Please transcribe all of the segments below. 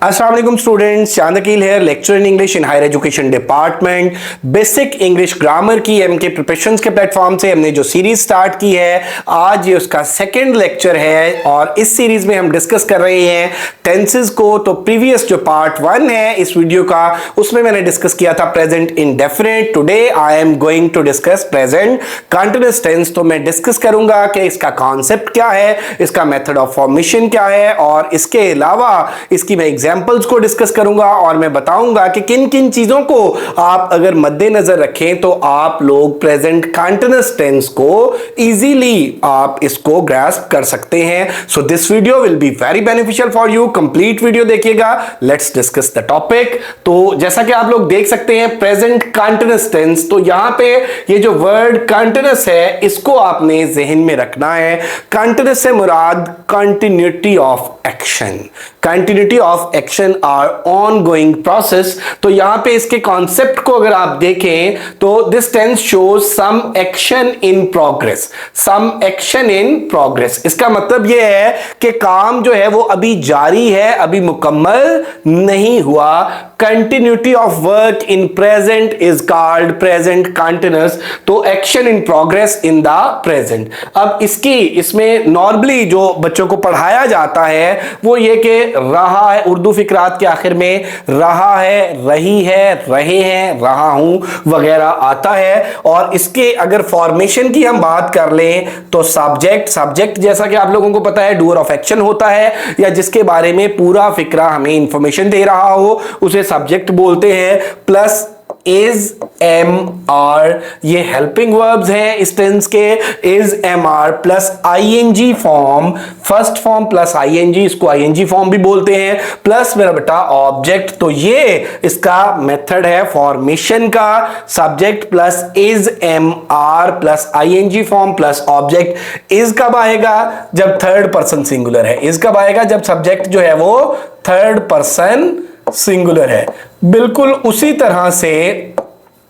अस्सलाम वालेकुम स्टूडेंट्स, चांद अकील है, lecture in English in higher education department. Basic English grammar की एमके प्रिपरेशंस के प्लेटफॉर्म से हमने जो सीरीज स्टार्ट की है, आज ये उसका सेकंड लेक्चर है और इस सीरीज में हम डिस्कस कर रहे हैं टेंसेस को। तो प्रीवियस जो पार्ट 1 है इस वीडियो का, उसमें मैंने डिस्कस किया था present indefinite. Today I am going to discuss present continuous tense. तो मैं डिस्कस करूंगा कि इसका कॉन्सेप्ट क्या है, इसका मेथड ऑफ फॉर्मेशन क्या है और इसके अलावा इसकी मैं एग्जांपल्स को डिस्कस करूंगा और मैं बताऊंगा कि किन किन चीजों को आप अगर मद्देनजर रखें तो आप लोग प्रेजेंट कंटीन्यूअस टेंस को इजीली आप इसको ग्रास्प कर सकते हैं। So this video will be very beneficial for you. Complete video देखिएगा। Let's discuss the topic. तो जैसा कि आप लोग देख सकते हैं प्रेजेंट कंटीन्यूअस टेंस, तो यहां पे ये जो वर्ड कंटीन्यूअस है इसको आपने जहन में रखना है। कंटीन्यूअस से मुराद continuity of action, continuity of action or ongoing process. तो यहां पे इसके कॉन्सेप्ट को अगर आप देखें तो this tense shows some action in progress, some action in progress. इसका मतलब यह है कि काम जो है वो अभी जारी है, अभी मुकम्मल नहीं हुआ। Continuity of work in present is called present continuous. तो action in progress in the present. अब इसमें नॉर्मली जो बच्चों को पढ़ाया जाता है वो ये कि रहा है, उर्दू फिकरात के आखिर में रहा है, रही है, रहे हैं, रहा हूं वगैरह आता है। और इसके अगर फॉर्मेशन की हम बात कर लें तो सब्जेक्ट जैसा कि आप लोगों को पता है डूअर ऑफ एक्शन होता है, या जिसके बारे में पूरा फिक्रा हमें इंफॉर्मेशन दे रहा हो उसे सब्जेक्ट बोलते हैं। प्लस इज, एम, आर, ये हेल्पिंग वर्ब्स हैं इस टेंस के। Is, am, are plus ING form, first form plus ING, इसको आईएनजी फॉर्म भी बोलते हैं। प्लस मेरा बेटा ऑब्जेक्ट। तो ये इसका मेथड है फॉर्मेशन का। Subject plus is, am, are plus ING form plus object. Is कब आएगा? जब थर्ड पर्सन सिंगुलर है। इज कब आएगा? जब सब्जेक्ट जो है वो थर्ड पर्सन सिंगुलर है। बिल्कुल उसी तरह से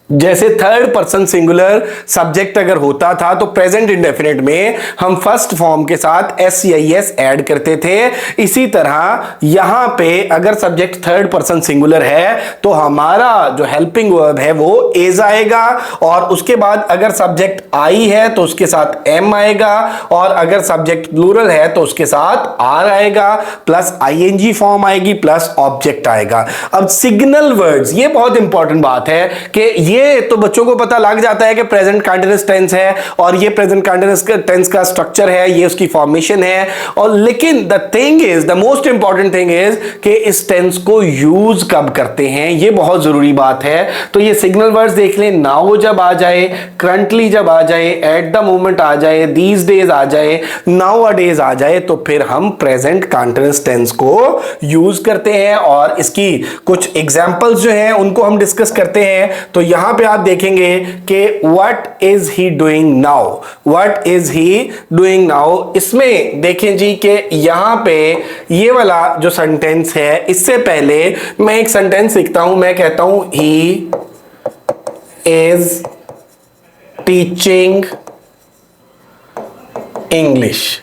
जैसे थर्ड पर्सन सिंगुलर सब्जेक्ट अगर होता था तो प्रेजेंट इंडेफिनिट में हम फर्स्ट फॉर्म के साथ एस ऐड करते थे। इसी तरह यहां पे अगर सब्जेक्ट थर्ड पर्सन सिंगुलर है तो हमारा जो हेल्पिंग वर्ब है वो इज आएगा, और उसके बाद अगर सब्जेक्ट आई है तो उसके साथ एम आएगा, और अगर सब्जेक्ट प्लूरल है तो उसके साथ आर आएगा, प्लस आईएनजी फॉर्म आएगी, प्लस ऑब्जेक्ट आएगा। अब सिग्नल वर्ड्स, ये बहुत इंपॉर्टेंट बात है कि ये तो बच्चों को पता लग जाता है कि प्रेजेंट कंटीन्यूअस टेंस है और ये प्रेजेंट कंटीन्यूअस टेंस का स्ट्रक्चर है, ये उसकी फॉर्मेशन है। और लेकिन the thing is, the most important thing is कि इस टेंस को यूज कब करते हैं, ये बहुत जरूरी बात है। तो ये सिग्नल वर्ड्स देख लें, नाउ जब आ जाए, करंटली जब आ जाए, एट द मोमेंट आ जाए, दीज डेज आ जाए, नाउ अ डेज आ जाए, तो फिर हम प्रेजेंट कंटीन्यूअस टेंस को यूज करते हैं। और इसकी कुछ एग्जांपल्स जो हैं उनको हम डिस्कस करते हैं। तो यहां पे आप देखेंगे कि what is he doing now, what is he doing now. इसमें देखें जी कि यहां पे ये वाला जो सेंटेंस है, इससे पहले मैं एक सेंटेंस लिखता हूं, मैं कहता हूं ही इज टीचिंग इंग्लिश।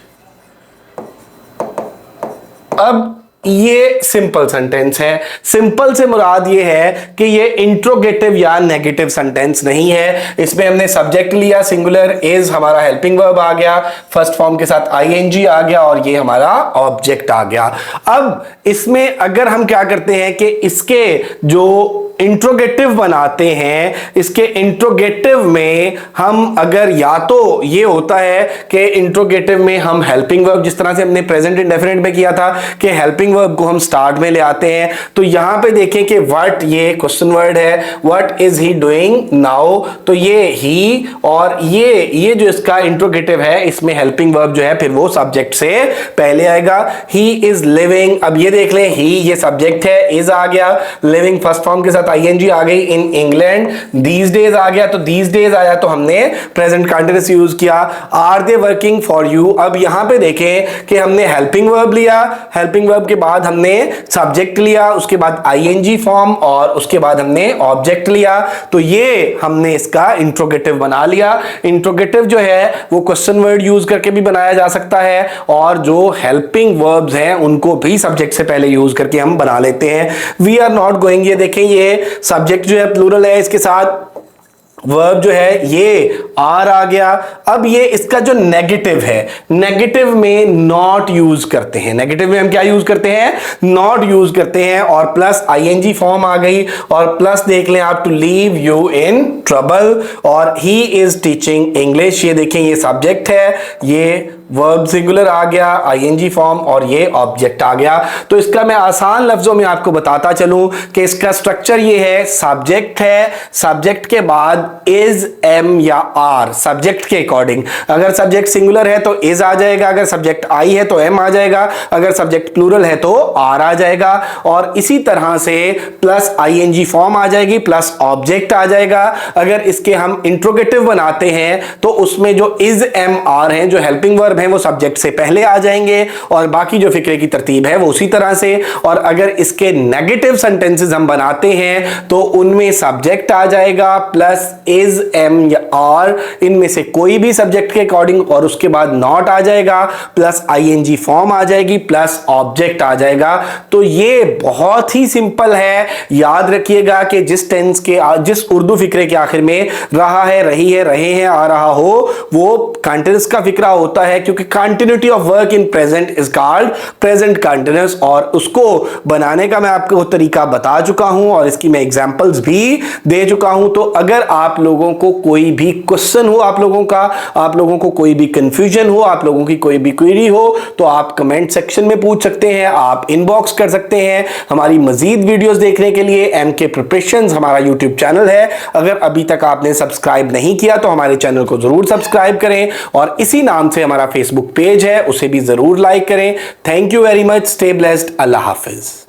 अब ये सिंपल सेंटेंस है। सिंपल से मुराद ये है कि ये इंट्रोगेटिव या नेगेटिव सेंटेंस नहीं है। इसमें हमने सब्जेक्ट लिया सिंगुलर, इज हमारा हेल्पिंग वर्ब आ गया, फर्स्ट फॉर्म के साथ आईएनजी आ गया, और ये हमारा ऑब्जेक्ट आ गया। अब इसमें अगर हम क्या करते हैं कि इसके जो इंट्रोगेटिव बनाते हैं, इसके इंट्रोगेटिव में हम अगर या तो ये होता है कि इंट्रोगेटिव में हम हेल्पिंग वर्ब, जिस तरह से हमने प्रेजेंट इंडेफिनिट में किया था कि हेल्पिंग वर्ब को हम स्टार्ट में ले आते हैं। तो यहां पे देखें कि व्हाट, ये क्वेश्चन वर्ड है, what is he doing now, तो ये ही, और ये जो इसका इंट्रोगेटिव है इसमें हेल्पिंग वर्ब जो है फिर वो सब्जेक्ट से पहले आएगा। ही इज लिविंग, अब ये देख लें, ही ये सब्जेक्ट है, इज आ गया, लिविंग फर्स्ट फॉर्म के साथ आईएनजी आ गई, इन इंग्लैंड, दीज डेज आ गया, तो दीज डेज आया तो हमने प्रेजेंट कंटीन्यूअस यूज किया। Are they working for you, अब यहां पे देखें कि हमने हेल्पिंग वर्ब लिया, हेल्पिंग वर्ब के बाद हमने सब्जेक्ट लिया, उसके बाद आईएनजी फॉर्म और उसके बाद हमने ऑब्जेक्ट लिया। तो ये हमने इसका इंट्रोगेटिव बना लिया। इंट्रोगेटिव जो है वो क्वेश्चन वर्ड यूज करके भी बनाया जा सकता है और जो हेल्पिंग वर्ब्स हैं उनको भी सब्जेक्ट से पहले यूज करके हम बना लेते हैं। वी आर नॉट गोइंग, ये देखें ये सब्जेक्ट जो है प्लूरल है, इसके साथ वर्ब जो है ये आर आ गया। अब ये इसका जो नेगेटिव है, नेगेटिव में नॉट यूज करते हैं। नेगेटिव में हम क्या यूज करते हैं? नॉट यूज करते हैं और प्लस आईएनजी फॉर्म आ गई और प्लस देख लें आप, to leave you in trouble और ही इज टीचिंग इंग्लिश। ये देखें ये सब्जेक्ट है, ये वर्ब सिंगुलर आ गया, आईएनजी फॉर्म और ये ऑब्जेक्ट आ गया। तो इसका मैं आसान लफ्जों में आपको बताता चलूं कि इसका स्ट्रक्चर ये है, सब्जेक्ट है, सब्जेक्ट के बाद इज, एम या आर, सब्जेक्ट के अकॉर्डिंग। अगर सब्जेक्ट सिंगुलर है तो इज आ जाएगा, अगर सब्जेक्ट आई है तो एम आ जाएगा, अगर सब्जेक्ट प्लूरल है तो आर आ जाएगा। और इसी तरह से प्लस आईएनजी फॉर्म आ जाएगी, प्लस ऑब्जेक्ट आ जाएगा। अगर इसके हम इंट्रोगेटिव बनाते हैं तो उसमें जो इज, एम, आर है, जो हेल्पिंग वर्ब है, वो सब्जेक्ट से पहले आ जाएंगे और बाकी जो फिक्रे की तरतीब है वो उसी तरह से। और अगर इसके नेगेटिव सेंटेंसेस हम बनाते हैं तो उनमें सब्जेक्ट आ जाएगा प्लस इज, एम या आर, इनमें से कोई भी सब्जेक्ट के अकॉर्डिंग, और उसके बाद नॉट आ जाएगा प्लस आईएनजी फॉर्म आ जाएगी प्लस ऑब्जेक्ट आ जाएगा। तो ये बहुत ही सिंपल है। याद रखिएगा कि जिस टेंस के, जिस उर्दू फिक्रे के आखिर में रहा है, रही है, रहे हैं आ रहा हो, वो कंटिन्यूअस का फिक्रा होता है, क्योंकि continuity of work in present is called present continuous. और उसको बनाने का मैं आपको तरीका बता चुका हूं और इसकी मैं एग्जांपल्स भी दे चुका हूं। तो अगर आप लोगों को कोई भी क्वेश्चन हो, आप लोगों को कोई भी कंफ्यूजन हो, आप लोगों की कोई भी क्वेरी हो, तो आप कमेंट सेक्शन में पूछ सकते हैं, आप इनबॉक्स कर सकते हैं। हमारी मजीद वीडियोस देखने के लिए एमके प्रिपरेशंस हमारा यूट्यूब चैनल है। अगर अभी तक आपने सब्सक्राइब नहीं किया तो हमारे चैनल को जरूर सब्सक्राइब करें और इसी नाम से हमारा फेसबुक पेज है, उसे भी जरूर लाइक करें। Thank you very much, stay blessed, Allah Hafiz.